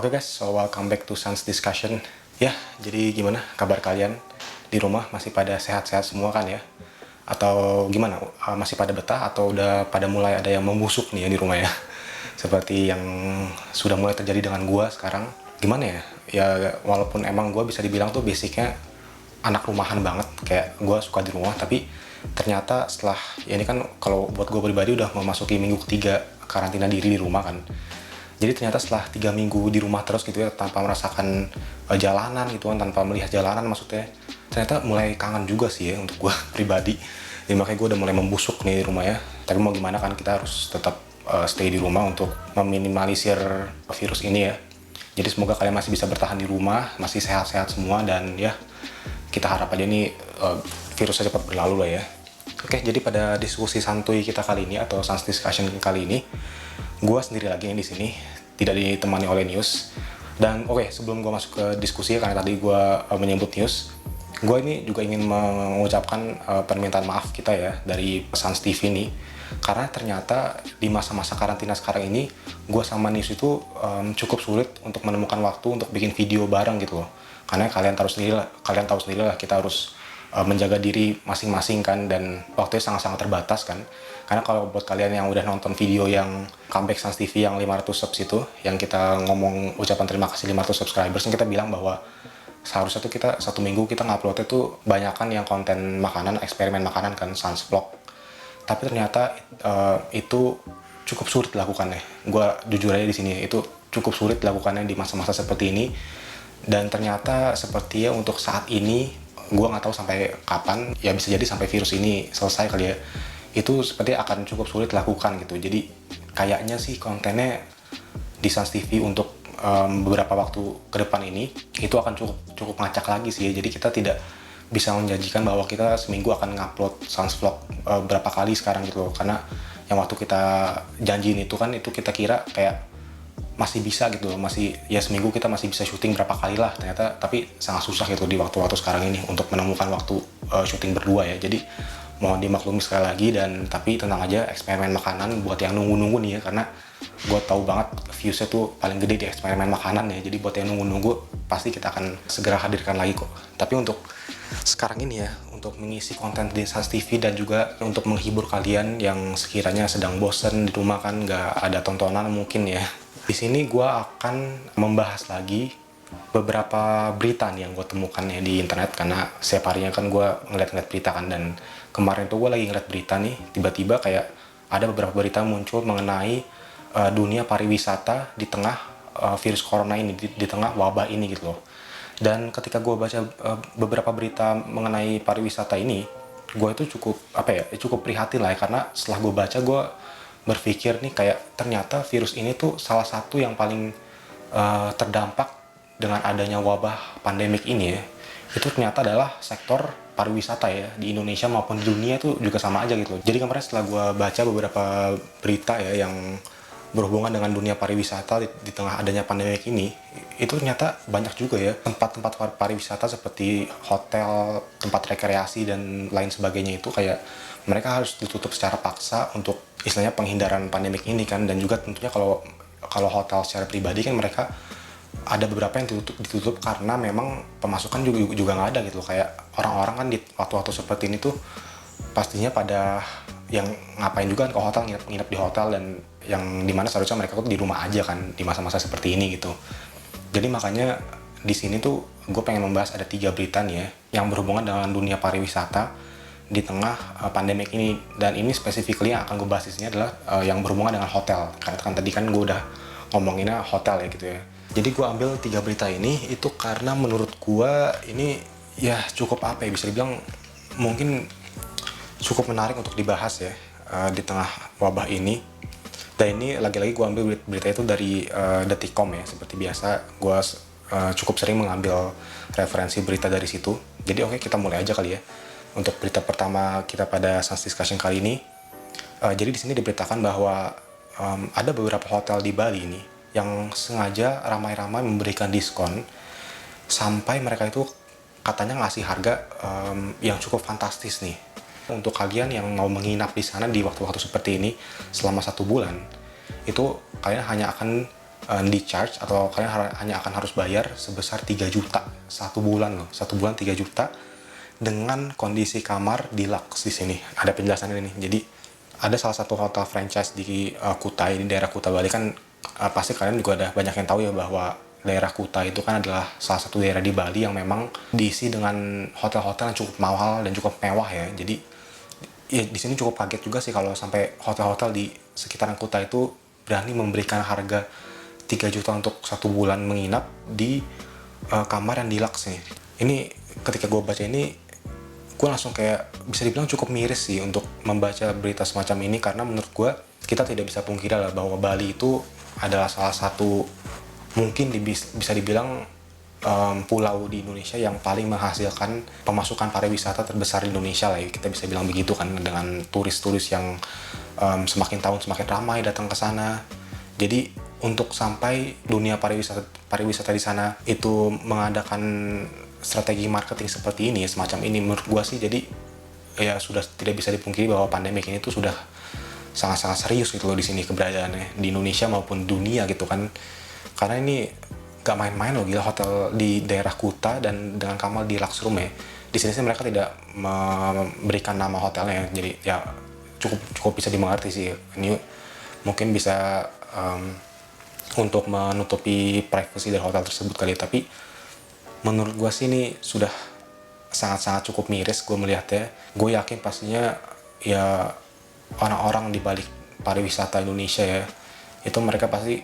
Oke guys, so welcome back to Sans Discussion. Ya, jadi gimana kabar kalian? Di rumah masih pada sehat-sehat semua kan ya? Atau gimana? Masih pada betah atau udah pada mulai ada yang membusuk nih ya di rumah ya? Seperti yang sudah mulai terjadi dengan gua sekarang. Gimana ya? Ya walaupun emang gua bisa dibilang tuh basicnya anak rumahan banget, kayak gua suka di rumah, tapi ternyata setelah ya ini kan kalau buat gua pribadi udah memasuki minggu ketiga karantina diri di rumah kan. Jadi ternyata setelah 3 minggu di rumah terus gitu ya, tanpa merasakan jalanan gitu kan, tanpa melihat jalanan maksudnya, ternyata mulai kangen juga sih ya untuk gue pribadi. Jadi makanya gue udah mulai membusuk nih di rumah ya. Tapi mau gimana kan, kita harus tetap stay di rumah untuk meminimalisir virus ini ya. Jadi semoga kalian masih bisa bertahan di rumah, masih sehat-sehat semua, dan ya kita harap aja nih virusnya cepat berlalu lah ya. Oke, jadi pada diskusi santuy kita kali ini atau sans discussion kali ini, gue sendiri lagi nih di sini, tidak ditemani oleh News. Dan oke, sebelum gue masuk ke diskusi, karena tadi gue menyebut News, gue ini juga ingin mengucapkan permintaan maaf kita ya dari Sans TV ini, karena ternyata di masa-masa karantina sekarang ini, gue sama News itu cukup sulit untuk menemukan waktu untuk bikin video bareng gitu loh. Karena kalian tahu sendiri lah, kita harus menjaga diri masing-masing kan, dan waktunya sangat-sangat terbatas kan. Karena kalau buat kalian yang udah nonton video yang comeback Sans TV yang 500 subs itu, yang kita ngomong ucapan terima kasih 500 subscribers, yang kita bilang bahwa seharusnya tuh kita 1 minggu kita nguploadnya tuh banyakan yang konten makanan, eksperimen makanan kan, Sans Vlog. Tapi ternyata itu cukup sulit dilakukannya. Gue jujur aja di sini, itu cukup sulit dilakukannya di masa-masa seperti ini. Dan ternyata sepertinya untuk saat ini, gue nggak tahu sampai kapan, ya bisa jadi sampai virus ini selesai kali ya, itu seperti akan cukup sulit dilakukan gitu. Jadi kayaknya sih kontennya di Sans TV untuk beberapa waktu ke depan ini itu akan cukup ngacak lagi sih ya. Jadi kita tidak bisa menjanjikan bahwa kita seminggu akan ngupload Sans Vlog berapa kali sekarang gitu loh. Karena yang waktu kita janjiin itu kan, itu kita kira kayak masih bisa gitu loh, masih ya seminggu kita masih bisa syuting berapa kali lah ternyata, tapi sangat susah gitu di waktu-waktu sekarang ini untuk menemukan waktu syuting berdua ya. Jadi mohon dimaklumi sekali lagi, dan tapi tenang aja, eksperimen makanan buat yang nunggu-nunggu nih ya, karena gue tahu banget viewsnya tuh paling gede di eksperimen makanan ya. Jadi buat yang nunggu-nunggu, pasti kita akan segera hadirkan lagi kok. Tapi untuk sekarang ini ya, untuk mengisi konten di Sans TV dan juga untuk menghibur kalian yang sekiranya sedang bosen di rumah kan, nggak ada tontonan mungkin ya, di sini gue akan membahas lagi beberapa berita nih yang gue temukan ya di internet, karena setiap harinya kan gue ngeliat-ngeliat berita kan. Dan kemarin tuh gue lagi ngeliat berita nih, tiba-tiba kayak ada beberapa berita muncul mengenai dunia pariwisata di tengah virus corona ini, di tengah wabah ini gitu loh. Dan ketika gue baca beberapa berita mengenai pariwisata ini, gue itu cukup prihatin lah ya, karena setelah gue baca, gue berpikir nih kayak ternyata virus ini tuh salah satu yang paling terdampak dengan adanya wabah pandemik ini ya, itu ternyata adalah sektor pariwisata ya, di Indonesia maupun di dunia tuh juga sama aja gitu. Jadi kemarin setelah gue baca beberapa berita ya yang berhubungan dengan dunia pariwisata di tengah adanya pandemik ini, itu ternyata banyak juga ya tempat-tempat pariwisata seperti hotel, tempat rekreasi dan lain sebagainya, itu kayak mereka harus ditutup secara paksa untuk istilahnya penghindaran pandemik ini kan. Dan juga tentunya kalau hotel secara pribadi kan, mereka ada beberapa yang ditutup karena memang pemasukan juga nggak ada gitu. Kayak orang-orang kan di waktu-waktu seperti ini tuh pastinya pada yang ngapain juga kan ke hotel, nginep di hotel, dan yang dimana seharusnya mereka tuh di rumah aja kan di masa-masa seperti ini gitu. Jadi makanya di sini tuh gue pengen membahas ada 3 berita nih ya yang berhubungan dengan dunia pariwisata di tengah pandemik ini. Dan ini specifically yang akan gue bahas di sini adalah yang berhubungan dengan hotel, karena kan tadi kan gue udah ngomonginnya hotel ya gitu ya. Jadi gue ambil 3 berita ini itu karena menurut gue ini ya cukup bisa dibilang mungkin cukup menarik untuk dibahas ya di tengah wabah ini. Dan ini lagi-lagi gue ambil berita itu dari Detikcom ya, seperti biasa gue cukup sering mengambil referensi berita dari situ. Jadi oke, kita mulai aja kali ya untuk berita pertama kita pada Sans Discussion kali ini. Jadi di sini diberitakan bahwa ada beberapa hotel di Bali ini yang sengaja ramai-ramai memberikan diskon, sampai mereka itu katanya ngasih harga yang cukup fantastis nih. Untuk kalian yang mau menginap di sana di waktu-waktu seperti ini selama 1 bulan, itu kalian hanya akan di charge atau kalian hanya akan harus bayar sebesar 3 juta satu bulan loh, satu bulan 3 juta dengan kondisi kamar deluxe. Di sini ada penjelasannya nih. Jadi ada salah satu hotel franchise di Kutai, di daerah Kuta Bali kan, pasti kalian juga ada banyak yang tahu ya bahwa daerah Kuta itu kan adalah salah satu daerah di Bali yang memang diisi dengan hotel-hotel yang cukup mahal dan cukup mewah ya. Jadi ya di sini cukup kaget juga sih kalau sampai hotel-hotel di sekitaran Kuta itu berani memberikan harga 3 juta untuk satu bulan menginap di kamar yang deluxe nih. Ini ketika gue baca ini, gue langsung kayak bisa dibilang cukup miris sih untuk membaca berita semacam ini, karena menurut gue kita tidak bisa pungkiri lah bahwa Bali itu adalah salah satu mungkin bisa dibilang pulau di Indonesia yang paling menghasilkan pemasukan pariwisata terbesar di Indonesia lah ya, kita bisa bilang begitu kan, dengan turis-turis yang semakin tahun semakin ramai datang ke sana. Jadi untuk sampai dunia pariwisata di sana itu mengadakan strategi marketing seperti ini, semacam ini, menurut gua sih jadi ya sudah tidak bisa dipungkiri bahwa pandemik ini tuh sudah sangat-sangat serius gitu loh di sini keberadaannya di Indonesia maupun dunia gitu kan. Karena ini gak main-main loh, gila, hotel di daerah Kuta dan dengan kamar di Lux Room ya. Di sini sih mereka tidak memberikan nama hotelnya, jadi ya cukup bisa dimengerti sih. Ini mungkin bisa untuk menutupi privasi dari hotel tersebut kali ya. Tapi menurut gue sih ini sudah sangat-sangat cukup miris gue melihatnya. Gue yakin pastinya ya orang-orang di balik pariwisata Indonesia ya, itu mereka pasti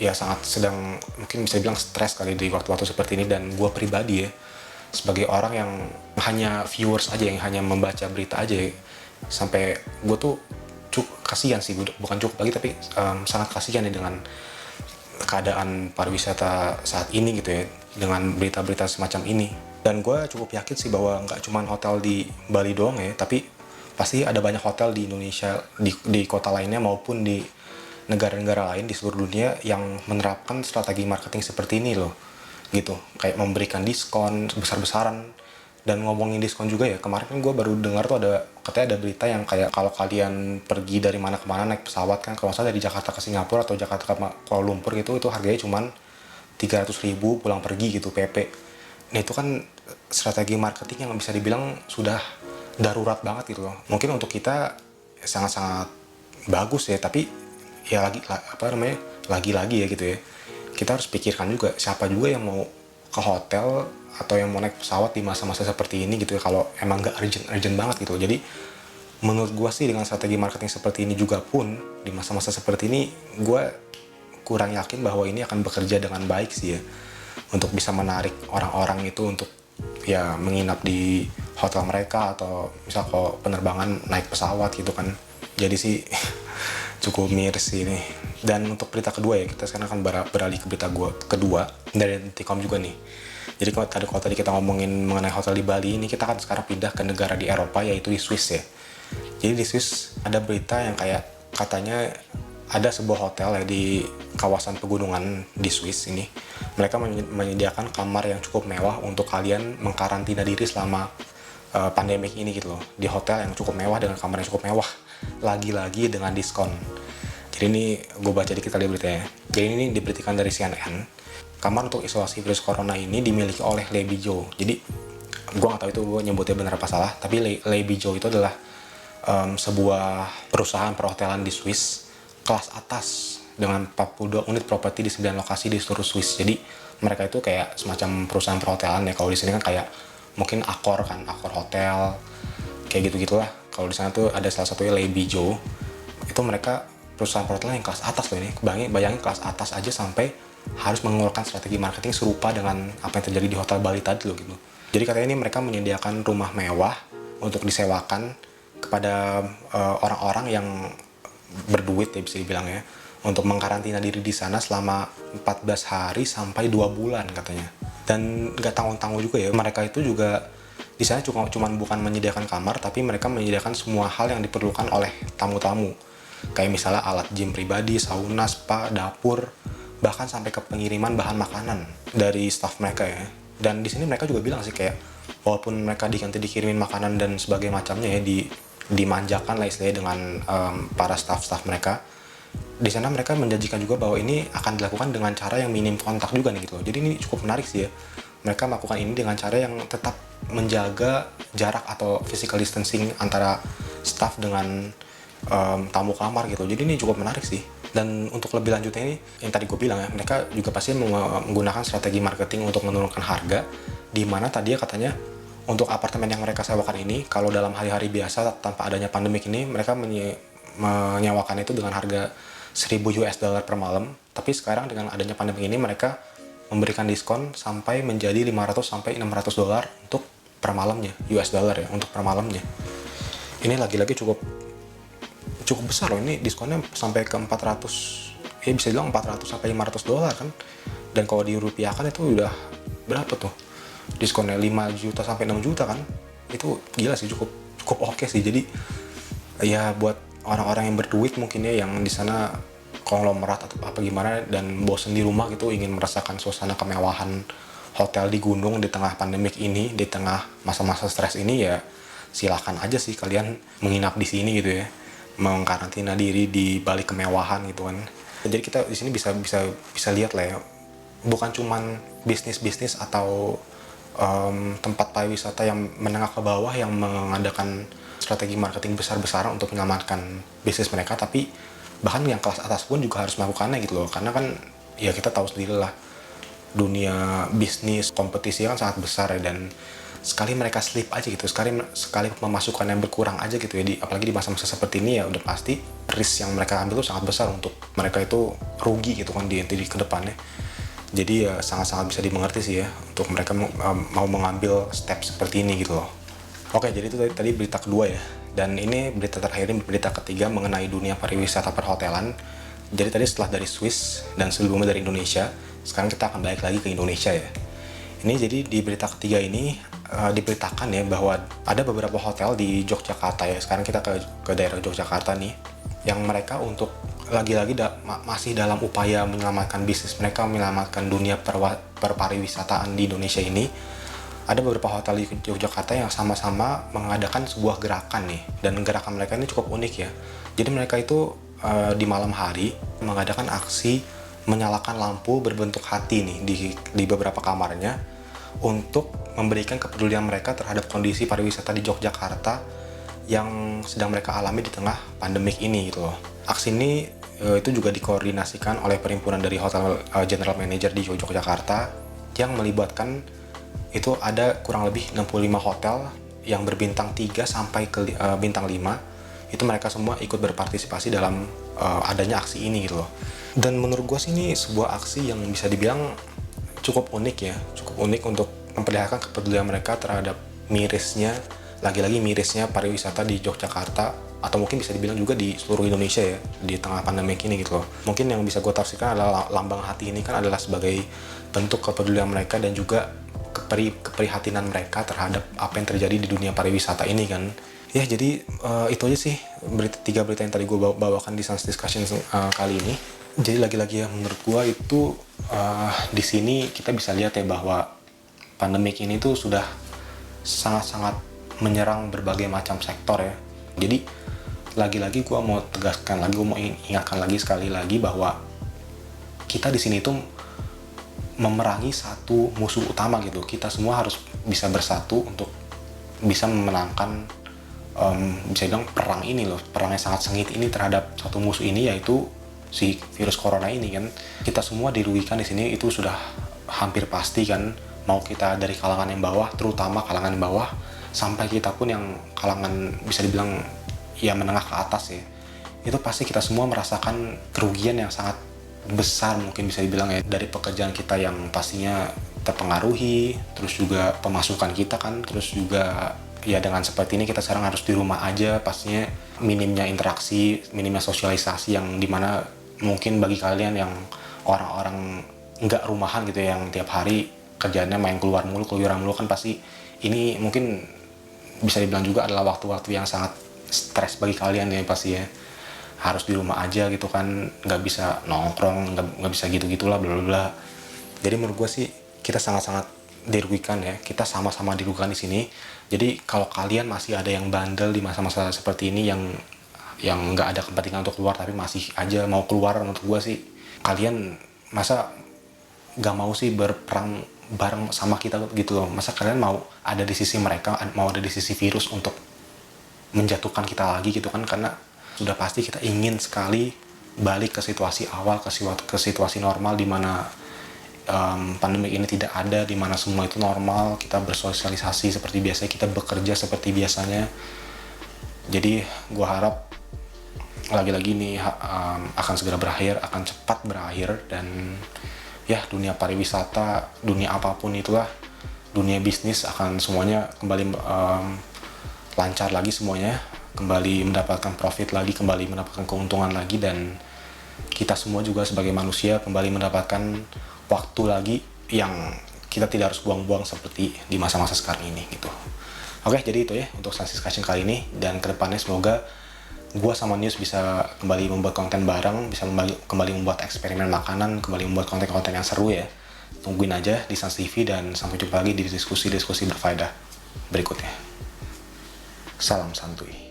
ya sangat sedang, mungkin bisa bilang stres kali di waktu-waktu seperti ini. Dan gue pribadi ya, sebagai orang yang hanya viewers aja, yang hanya membaca berita aja ya, sampai gue tuh kasihan sih, bukan cukup lagi tapi sangat kasihan ya dengan keadaan pariwisata saat ini gitu ya, dengan berita-berita semacam ini. Dan gue cukup yakin sih bahwa nggak cuma hotel di Bali doang ya, tapi pasti ada banyak hotel di Indonesia, di kota lainnya maupun di negara-negara lain di seluruh dunia yang menerapkan strategi marketing seperti ini loh, gitu. Kayak memberikan diskon besar-besaran. Dan ngomongin diskon juga ya, kemarin kan gue baru dengar tuh katanya ada berita yang kayak kalau kalian pergi dari mana ke mana naik pesawat kan, kalau nggak salah dari Jakarta ke Singapura atau Jakarta ke Kuala Lumpur gitu, itu harganya cuman 300.000 pulang pergi gitu, PP. Nah itu kan strategi marketing yang bisa dibilang sudah darurat banget gitu loh. Mungkin untuk kita sangat-sangat bagus ya, tapi ya lagi-lagi ya gitu ya, kita harus pikirkan juga siapa juga yang mau ke hotel atau yang mau naik pesawat di masa-masa seperti ini gitu ya, kalau emang nggak urgent banget gitu. Jadi menurut gue sih dengan strategi marketing seperti ini juga pun di masa-masa seperti ini, gue kurang yakin bahwa ini akan bekerja dengan baik sih ya, untuk bisa menarik orang-orang itu untuk ya menginap di hotel mereka, atau misal kalau penerbangan naik pesawat gitu kan. Jadi sih cukup miris sih ini. Dan untuk berita kedua ya, kita sekarang akan beralih ke berita kedua dari Detikcom juga nih. Jadi kalau tadi kita ngomongin mengenai hotel di Bali, ini kita akan sekarang pindah ke negara di Eropa, yaitu di Swiss ya. Jadi di Swiss ada berita yang kayak katanya ada sebuah hotel ya di kawasan pegunungan di Swiss ini. Mereka menyediakan kamar yang cukup mewah untuk kalian mengkarantina diri selama pandemik ini gitu loh. Di hotel yang cukup mewah dengan kamar yang cukup mewah. Lagi-lagi dengan diskon. Jadi ini gue baca dikit kali beritanya. Jadi ini diberitakan dari CNN. Kamar untuk isolasi virus corona ini dimiliki oleh Le Bijou. Jadi gue nggak tahu itu gue nyebutnya benar apa salah, tapi Le Bijou itu adalah sebuah perusahaan perhotelan di Swiss kelas atas dengan 42 unit properti di 9 lokasi di seluruh Swiss. Jadi mereka itu kayak semacam perusahaan perhotelan ya. Kalau di sini kan kayak mungkin Accor hotel kayak gitu-gitulah. Kalau di sana tuh ada salah satunya Le Bijou. Itu mereka perusahaan perhotelan yang kelas atas loh ini. Bayangin kelas atas aja sampai harus mengeluarkan strategi marketing serupa dengan apa yang terjadi di hotel Bali tadi loh gitu. Jadi katanya ini mereka menyediakan rumah mewah untuk disewakan kepada orang-orang yang berduit ya bisa dibilang ya, untuk mengkarantina diri di sana selama 14 hari sampai 2 bulan katanya. Dan nggak tanggung-tanggung juga ya, mereka itu juga di sana cuma bukan menyediakan kamar, tapi mereka menyediakan semua hal yang diperlukan oleh tamu-tamu. Kayak misalnya alat gym pribadi, sauna, spa, dapur, bahkan sampai ke pengiriman bahan makanan dari staff mereka ya. Dan di sini mereka juga bilang sih kayak walaupun mereka dikirimin makanan dan sebagainya macamnya ya, dimanjakan lah istilahnya dengan para staff mereka, di sana mereka menjanjikan juga bahwa ini akan dilakukan dengan cara yang minim kontak juga nih gitu loh. Jadi ini cukup menarik sih ya. Mereka melakukan ini dengan cara yang tetap menjaga jarak atau physical distancing antara staff dengan tamu kamar gitu. Jadi ini cukup menarik sih. Dan untuk lebih lanjutnya ini, yang tadi gue bilang ya, mereka juga pasti menggunakan strategi marketing untuk menurunkan harga, di mana tadi ya katanya untuk apartemen yang mereka sewakan ini, kalau dalam hari-hari biasa tanpa adanya pandemik ini, mereka menyewakan itu dengan harga 1000 US dollar per malam. Tapi sekarang dengan adanya pandemi ini mereka memberikan diskon sampai menjadi 500 sampai 600 dolar untuk per malamnya, US dollar ya, untuk per malamnya. Ini lagi-lagi cukup besar loh, ini diskonnya sampai ke 400, ya bisa bilang 400 sampai 500 dolar kan. Dan kalau dirupiahkan itu udah berapa tuh? Diskonnya 5 juta sampai 6 juta kan. Itu gila sih, cukup oke sih. Jadi ya buat orang-orang yang berduit mungkin ya, yang di sana konglomerat atau apa gimana dan bosen di rumah gitu, ingin merasakan suasana kemewahan hotel di gunung di tengah pandemik ini, di tengah masa-masa stres ini, ya silahkan aja sih kalian menginap di sini gitu ya, mengkarantina diri di balik kemewahan gitu kan. Jadi kita di sini bisa lihat lah ya, bukan cuman bisnis atau tempat pariwisata yang menengah ke bawah yang mengadakan strategi marketing besar-besaran untuk menyelamatkan bisnis mereka, tapi bahkan yang kelas atas pun juga harus melakukannya gitu loh. Karena kan ya kita tahu sendiri lah, dunia bisnis kompetisi kan sangat besar ya, dan sekali mereka slip aja gitu, sekali pemasukan yang berkurang aja gitu ya, apalagi di masa-masa seperti ini, ya udah pasti risk yang mereka ambil tuh sangat besar untuk mereka itu rugi gitu kan di ke depannya. Jadi ya sangat-sangat bisa dimengerti sih ya untuk mereka mau mengambil step seperti ini gitu loh. Oke, jadi itu tadi berita kedua ya. Dan ini berita terakhir, ini berita ketiga mengenai dunia pariwisata perhotelan. Jadi tadi setelah dari Swiss dan sebelumnya dari Indonesia, sekarang kita akan balik lagi ke Indonesia ya. Ini jadi di berita ketiga ini diberitakan ya bahwa ada beberapa hotel di Yogyakarta ya. Sekarang kita ke daerah Yogyakarta nih, yang mereka untuk lagi-lagi masih dalam upaya menyelamatkan bisnis mereka, menyelamatkan dunia perpariwisataan di Indonesia ini. Ada beberapa hotel di Yogyakarta yang sama-sama mengadakan sebuah gerakan nih, dan gerakan mereka ini cukup unik ya. Jadi mereka itu di malam hari mengadakan aksi menyalakan lampu berbentuk hati nih di beberapa kamarnya untuk memberikan kepedulian mereka terhadap kondisi pariwisata di Yogyakarta yang sedang mereka alami di tengah pandemik ini gitu loh. Aksi ini itu juga dikoordinasikan oleh perhimpunan dari hotel general manager di Yogyakarta, yang melibatkan itu ada kurang lebih 65 hotel yang berbintang 3 sampai ke bintang 5. Itu mereka semua ikut berpartisipasi dalam adanya aksi ini gitu loh. Dan menurut gue sih ini sebuah aksi yang bisa dibilang cukup unik ya, cukup unik untuk memperlihatkan kepedulian mereka terhadap lagi-lagi mirisnya pariwisata di Yogyakarta, atau mungkin bisa dibilang juga di seluruh Indonesia ya, di tengah pandemi ini gitu loh. Mungkin yang bisa gue tafsirkan adalah lambang hati ini kan adalah sebagai bentuk kepedulian mereka dan juga keprihatinan mereka terhadap apa yang terjadi di dunia pariwisata ini kan. Ya jadi itu aja sih tiga berita yang tadi gue bawakan di Sans Discussion kali ini. Jadi lagi-lagi ya, menurut gue itu di sini kita bisa lihat ya bahwa pandemik ini tuh sudah sangat-sangat menyerang berbagai macam sektor ya. Jadi lagi-lagi gue mau tegaskan lagi, gue mau ingatkan lagi sekali lagi bahwa kita di sini tuh memerangi satu musuh utama gitu. Kita semua harus bisa bersatu untuk bisa memenangkan bisa bilang perang ini loh, perang yang sangat sengit ini terhadap satu musuh ini, yaitu si virus corona ini kan. Kita semua dirugikan di sini itu sudah hampir pasti kan, mau kita dari kalangan yang bawah, terutama kalangan yang bawah, sampai kita pun yang kalangan bisa dibilang ya menengah ke atas ya, itu pasti kita semua merasakan kerugian yang sangat besar mungkin bisa dibilang ya, dari pekerjaan kita yang pastinya terpengaruhi, terus juga pemasukan kita kan, terus juga ya dengan seperti ini kita sekarang harus di rumah aja, pastinya minimnya interaksi, minimnya sosialisasi, yang dimana mungkin bagi kalian yang orang-orang nggak rumahan gitu ya, yang tiap hari kerjaannya main keluar mulu kan, pasti ini mungkin bisa dibilang juga adalah waktu-waktu yang sangat stres bagi kalian ya, pasti ya harus di rumah aja gitu kan, nggak bisa nongkrong, nggak bisa gitu-gitulah bla bla bla. Jadi menurut gue sih kita sangat-sangat dirugikan ya, kita sama-sama dirugikan di sini. Jadi kalau kalian masih ada yang bandel di masa-masa seperti ini, yang yang nggak ada kepentingan untuk keluar tapi masih aja mau keluar, menurut gue sih kalian masa nggak mau sih berperang bareng sama kita gitu loh. Masa kalian mau ada di sisi mereka, mau ada di sisi virus untuk menjatuhkan kita lagi gitu kan. Karena sudah pasti kita ingin sekali balik ke situasi awal, ke situasi normal di mana pandemi ini tidak ada, di mana semua itu normal, kita bersosialisasi seperti biasa, kita bekerja seperti biasanya. Jadi gue harap lagi-lagi ini akan segera berakhir, akan cepat berakhir, dan ya dunia pariwisata, dunia apapun itulah, dunia bisnis akan semuanya kembali lancar lagi semuanya, kembali mendapatkan profit lagi, kembali mendapatkan keuntungan lagi, dan kita semua juga sebagai manusia kembali mendapatkan waktu lagi yang kita tidak harus buang-buang seperti di masa-masa sekarang ini gitu. Oke, jadi itu ya untuk Sans Discussion kali ini, dan kedepannya semoga gua sama News bisa kembali membuat konten bareng, bisa kembali membuat eksperimen makanan, kembali membuat konten-konten yang seru ya. Tungguin aja di Sans TV, dan sampai jumpa lagi di diskusi-diskusi berfaedah berikutnya. Salam santuy.